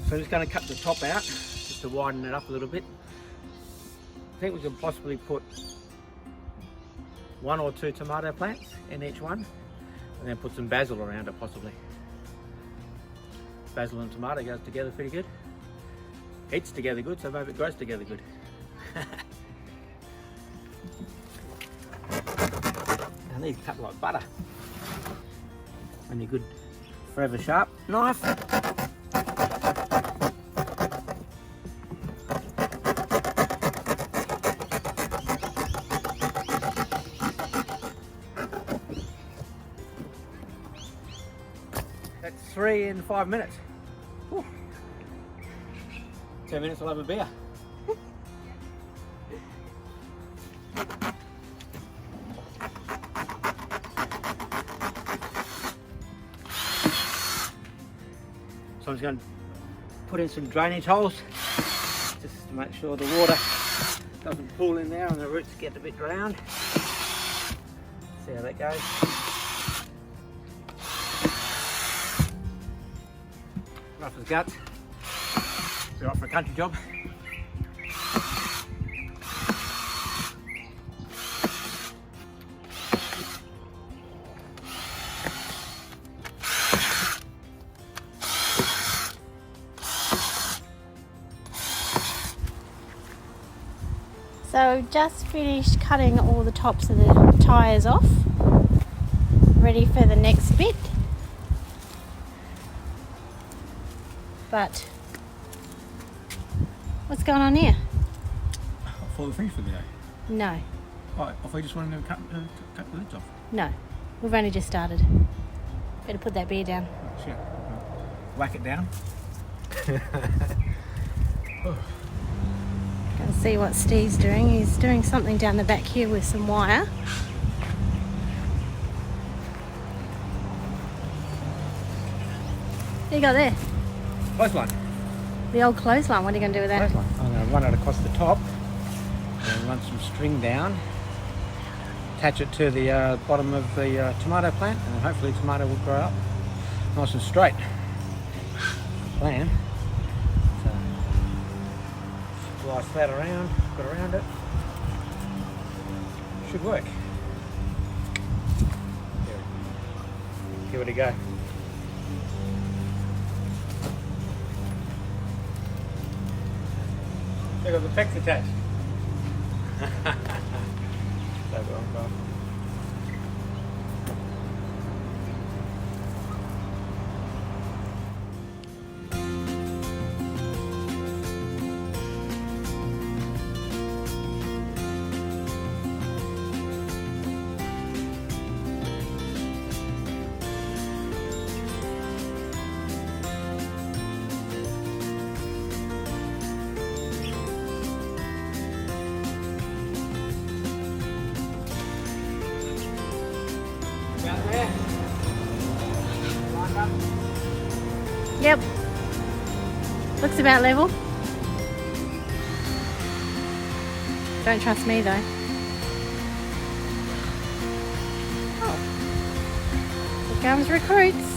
So I'm just going to cut the top out just to widen it up a little bit. I think we can possibly put 1 or 2 tomato plants in each one, and then put some basil around it possibly. Basil and tomato goes together pretty good. Eats together good, so maybe it grows together good. And these cut like butter. And your good forever sharp knife. That's 3 in 5 minutes. Whew. 10 minutes I'll have a beer. So I'm just going to put in some drainage holes just to make sure the water doesn't pool in there and the roots get a bit drowned. See how that goes. Rough as guts. It's all right for a country job. So just finished cutting all the tops of the tyres off, ready for the next bit. But what's going on here? I thought we were finished for the day. No, Right, I thought you just wanted to cut the lids off. no, we've only just started. Better put that beer down. Oh, shit. Whack it down. Go and see what Steve's doing. He's doing something down the back here with some wire. What do you got there? Clothesline. The old clothesline. What are you going to do with that? Clothesline. I'm going to run it across the top and run some string down. Attach it to the bottom of the tomato plant, and hopefully the tomato will grow up nice and straight. Plan. So, slice that around, put around it. Should work. Give it a go. They got the pecs attached. So well. Down there. Lined up. Yep. Looks about level. Don't trust me though. Oh. Here comes recruits.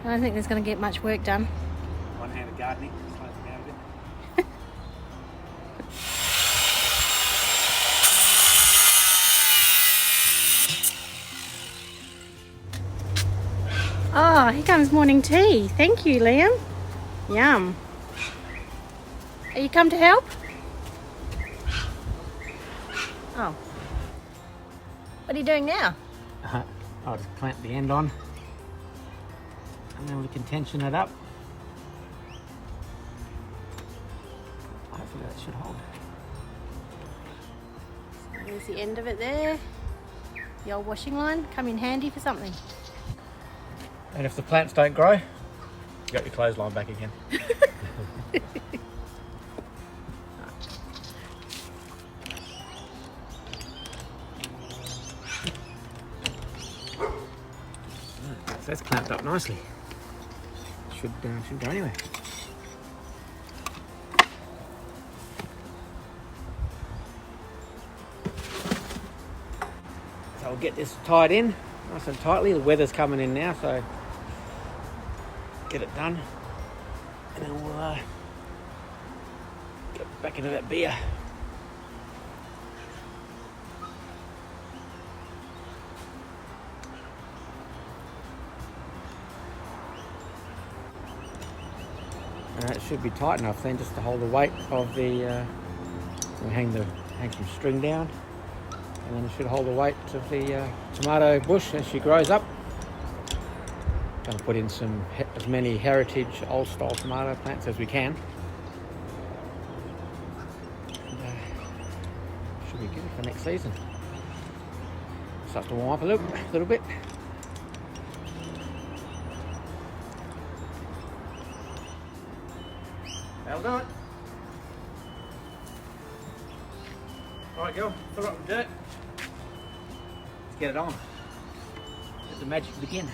I don't think there's going to get much work done. One-handed gardening. Slows it down a bit. Oh, here comes morning tea. Thank you, Liam. Yum. Are you come to help? Oh. What are you doing now? I'll just clamp the end on. And then we can tension it up. Hopefully that should hold. So there's the end of it there. The old washing line. Come in handy for something. And if the plants don't grow, you got your clothesline back again. So that's clamped up nicely. Should go anywhere. So we'll get this tied in nice and tightly. The weather's coming in now, so get it done. And then we'll get back into that beer. It should be tight enough then just to hold the weight of the, we'll hang some string down, and then it should hold the weight of the tomato bush as she grows up. Going to put in as many heritage old style tomato plants as we can. And, should be good for next season. Starts to warm up a little bit. That'll do it. Alright, girl, fill up the dirt. Let's get it on. Let the magic begin.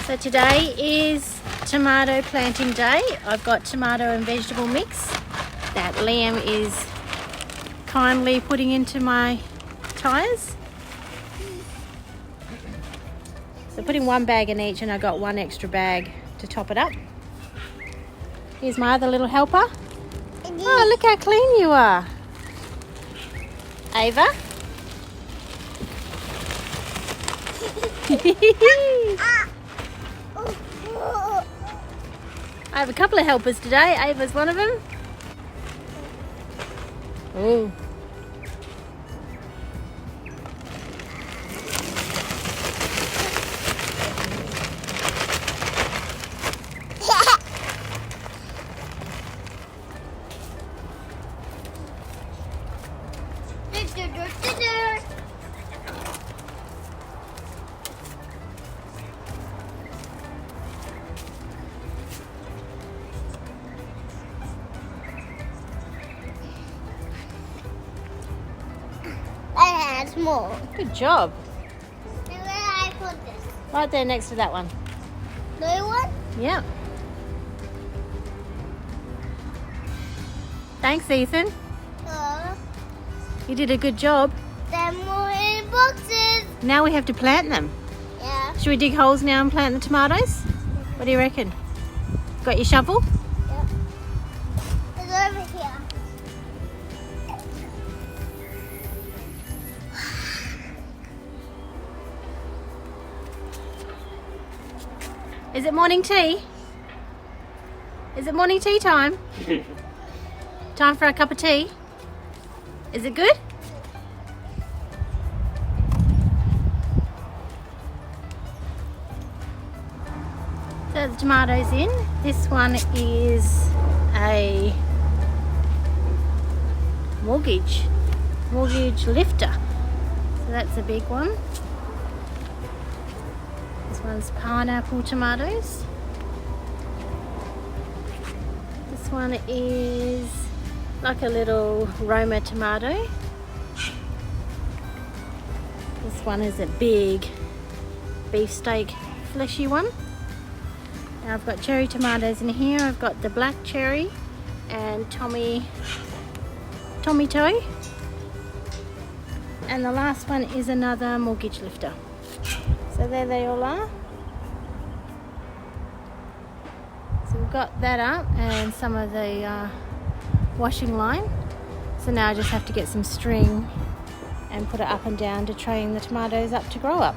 So today is tomato planting day. I've got tomato and vegetable mix that Liam is kindly putting into my tyres. So putting one bag in each, and I got one extra bag to top it up. Here's my other little helper. Oh, look how clean you are. Ava. I have a couple of helpers today. Ava's one of them. Oh. More. Good job. And where I put this? Right there next to that one. Do you want? Yeah. Thanks, Ethan. You did a good job. There are more in boxes. Now we have to plant them. Yeah. Should we dig holes now and plant the tomatoes? What do you reckon? Got your shovel? Yeah. It's over here. Is it morning tea? Is it morning tea time? Time for a cup of tea? Is it good? So the tomatoes in. This one is a mortgage lifter. So that's a big one. This one's pineapple tomatoes. This one is like a little Roma tomato. This one is a big beefsteak fleshy one. Now I've got cherry tomatoes in here. I've got the black cherry and tomato. And the last one is another mortgage lifter. So there they all are. So we've got that up and some of the washing line. So now I just have to get some string and put it up and down to train the tomatoes up to grow up.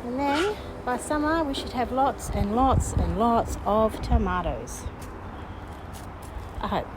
And then by summer we should have lots and lots and lots of tomatoes. I hope.